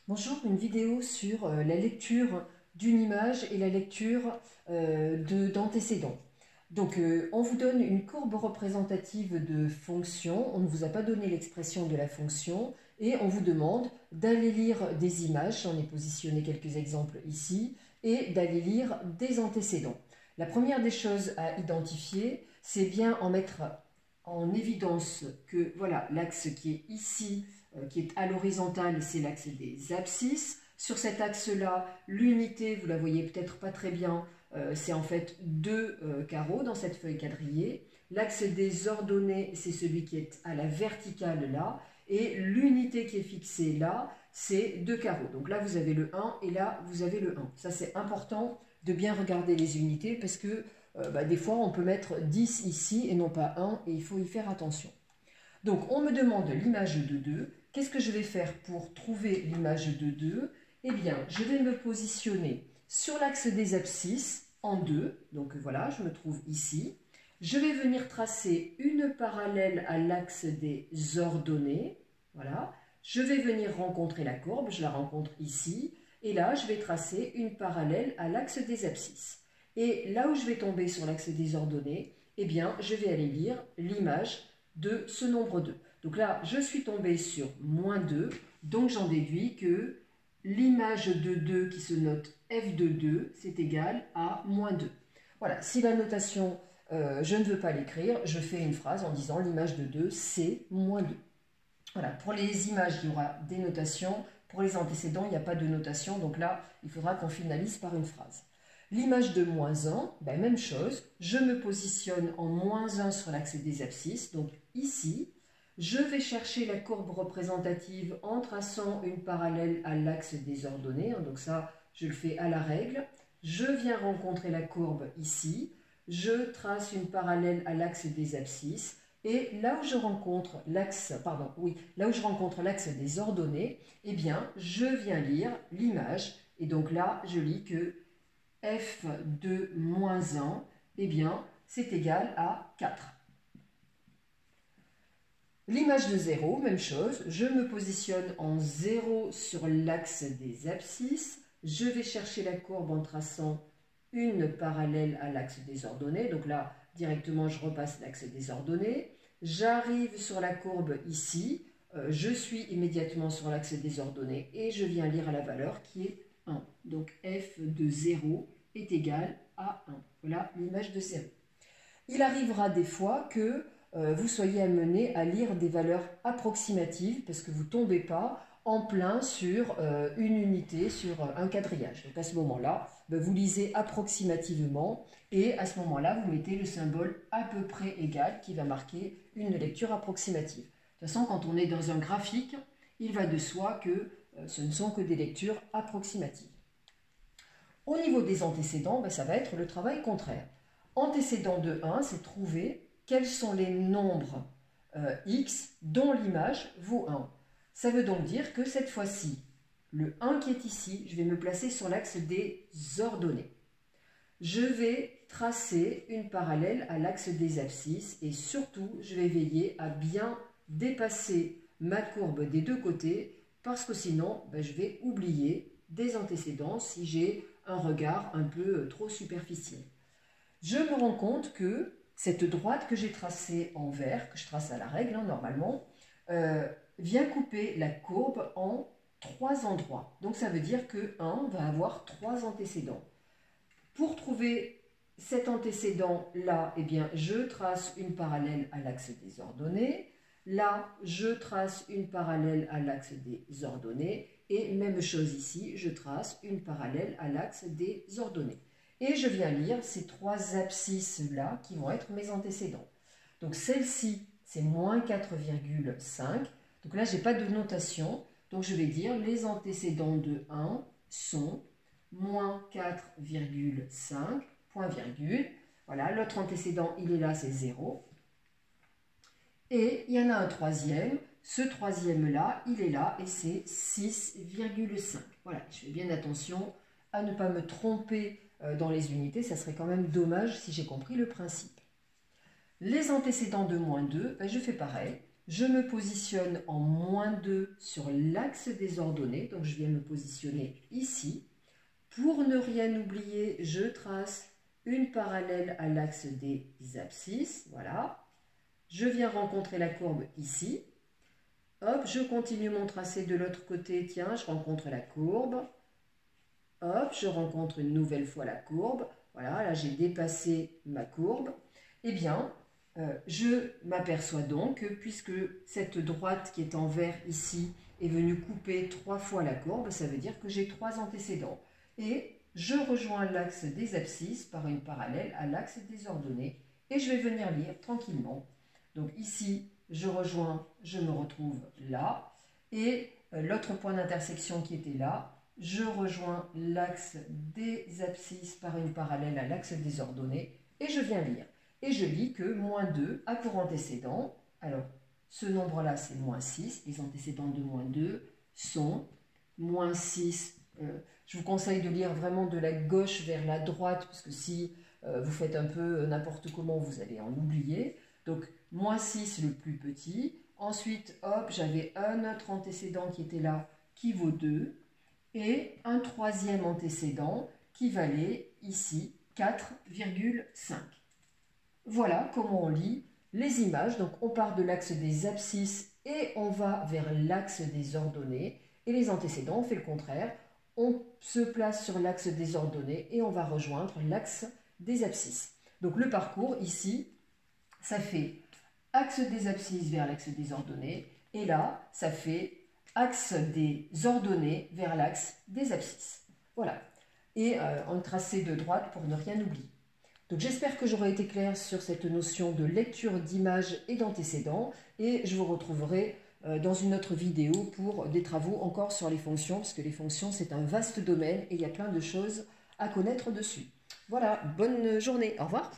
Bonjour, une vidéo sur la lecture d'une image et la lecture d'antécédents. Donc, on vous donne une courbe représentative de fonction, on ne vous a pas donné l'expression de la fonction, et on vous demande d'aller lire des images, j'en ai positionné quelques exemples ici, et d'aller lire des antécédents. La première des choses à identifier, c'est bien en mettre en évidence que voilà l'axe qui est ici, qui est à l'horizontale, c'est l'axe des abscisses. Sur cet axe-là, l'unité, vous la voyez peut-être pas très bien, c'est en fait deux carreaux dans cette feuille quadrillée. L'axe des ordonnées, c'est celui qui est à la verticale là, et l'unité qui est fixée là, c'est deux carreaux. Donc là, vous avez le 1 et là, vous avez le 1. Ça, c'est important de bien regarder les unités parce que des fois, on peut mettre 10 ici et non pas 1 et il faut y faire attention. Donc, on me demande l'image de 2. Qu'est-ce que je vais faire pour trouver l'image de 2? Eh bien, je vais me positionner sur l'axe des abscisses en 2. Donc voilà, je me trouve ici. Je vais venir tracer une parallèle à l'axe des ordonnées. Voilà. Je vais venir rencontrer la courbe, je la rencontre ici. Et là, je vais tracer une parallèle à l'axe des abscisses. Et là où je vais tomber sur l'axe des ordonnées, eh bien, je vais aller lire l'image de ce nombre 2. Donc là, je suis tombée sur moins 2, donc j'en déduis que l'image de 2 qui se note f de 2, c'est égal à moins 2. Voilà, si la notation, je ne veux pas l'écrire, je fais une phrase en disant l'image de 2, c'est moins 2. Voilà, pour les images, il y aura des notations. Pour les antécédents, il n'y a pas de notation, donc là, il faudra qu'on finalise par une phrase. L'image de moins 1, ben même chose, je me positionne en moins 1 sur l'axe des abscisses, donc ici, je vais chercher la courbe représentative en traçant une parallèle à l'axe des ordonnées, donc ça, je le fais à la règle. Je viens rencontrer la courbe ici, je trace une parallèle à l'axe des abscisses, et là où je rencontre l'axe, des ordonnées, eh bien, je viens lire l'image, et donc là, je lis que f de moins 1, eh bien, c'est égal à 4. L'image de 0, même chose, je me positionne en 0 sur l'axe des abscisses, je vais chercher la courbe en traçant une parallèle à l'axe des ordonnées, donc là, directement, je repasse l'axe des ordonnées, j'arrive sur la courbe ici, je suis immédiatement sur l'axe des ordonnées et je viens lire la valeur qui est 1. Donc f de 0 est égal à 1. Voilà l'image de 0. Il arrivera des fois que vous soyez amené à lire des valeurs approximatives parce que vous ne tombez pas en plein sur une unité, sur un quadrillage. Donc à ce moment-là, vous lisez approximativement et à ce moment-là, vous mettez le symbole à peu près égal qui va marquer une lecture approximative. De toute façon, quand on est dans un graphique, il va de soi que ce ne sont que des lectures approximatives. Au niveau des antécédents, ça va être le travail contraire. Antécédent de 1, c'est trouver quels sont les nombres x dont l'image vaut 1. Ça veut donc dire que cette fois-ci, le 1 qui est ici, je vais me placer sur l'axe des ordonnées. Je vais tracer une parallèle à l'axe des abscisses et surtout, je vais veiller à bien dépasser ma courbe des deux côtés parce que sinon, je vais oublier des antécédents si j'ai un regard un peu trop superficiel. Je me rends compte que cette droite que j'ai tracée en vert, que je trace à la règle normalement, vient couper la courbe en 3 endroits. Donc ça veut dire que 1 va avoir 3 antécédents. Pour trouver cet antécédent-là, eh bien, je trace une parallèle à l'axe des ordonnées. Là, je trace une parallèle à l'axe des ordonnées. Et même chose ici, je trace une parallèle à l'axe des ordonnées. Et je viens lire ces 3 abscisses-là qui vont être mes antécédents. Donc celle-ci, c'est moins 4,5. Donc là, je n'ai pas de notation. Donc je vais dire les antécédents de 1 sont moins 4,5, point virgule. Voilà, l'autre antécédent, il est là, c'est 0. Et il y en a un troisième. Ce troisième-là, il est là et c'est 6,5. Voilà, je fais bien attention à ne pas me tromper dans les unités. Ça serait quand même dommage si j'ai compris le principe. Les antécédents de moins 2, je fais pareil. Je me positionne en -2 sur l'axe des ordonnées, donc je viens me positionner ici. Pour ne rien oublier, je trace une parallèle à l'axe des abscisses, voilà. Je viens rencontrer la courbe ici. Hop, je continue mon tracé de l'autre côté, tiens, je rencontre la courbe. Hop, je rencontre une nouvelle fois la courbe. Voilà, là j'ai dépassé ma courbe. Eh bien, je m'aperçois donc que puisque cette droite qui est en vert ici est venue couper 3 fois la courbe, ça veut dire que j'ai 3 antécédents. Et je rejoins l'axe des abscisses par une parallèle à l'axe des ordonnées. Et je vais venir lire tranquillement. Donc ici, je rejoins, je me retrouve là. Et l'autre point d'intersection qui était là, je rejoins l'axe des abscisses par une parallèle à l'axe des ordonnées. Et je viens lire. Et je lis que -2 a pour antécédent, alors ce nombre-là c'est -6, les antécédents de -2 sont -6, je vous conseille de lire vraiment de la gauche vers la droite, parce que si vous faites un peu n'importe comment, vous allez en oublier. Donc -6 le plus petit, ensuite hop, j'avais un autre antécédent qui était là, qui vaut 2, et un troisième antécédent qui valait ici 4,5. Voilà comment on lit les images. Donc on part de l'axe des abscisses et on va vers l'axe des ordonnées. Et les antécédents, on fait le contraire. On se place sur l'axe des ordonnées et on va rejoindre l'axe des abscisses. Donc le parcours ici, ça fait axe des abscisses vers l'axe des ordonnées. Et là, ça fait axe des ordonnées vers l'axe des abscisses. Voilà. Et un tracé de droite pour ne rien oublier. Donc j'espère que j'aurai été claire sur cette notion de lecture d'images et d'antécédents et je vous retrouverai dans une autre vidéo pour des travaux encore sur les fonctions, parce que les fonctions c'est un vaste domaine et il y a plein de choses à connaître dessus. Voilà, bonne journée, au revoir.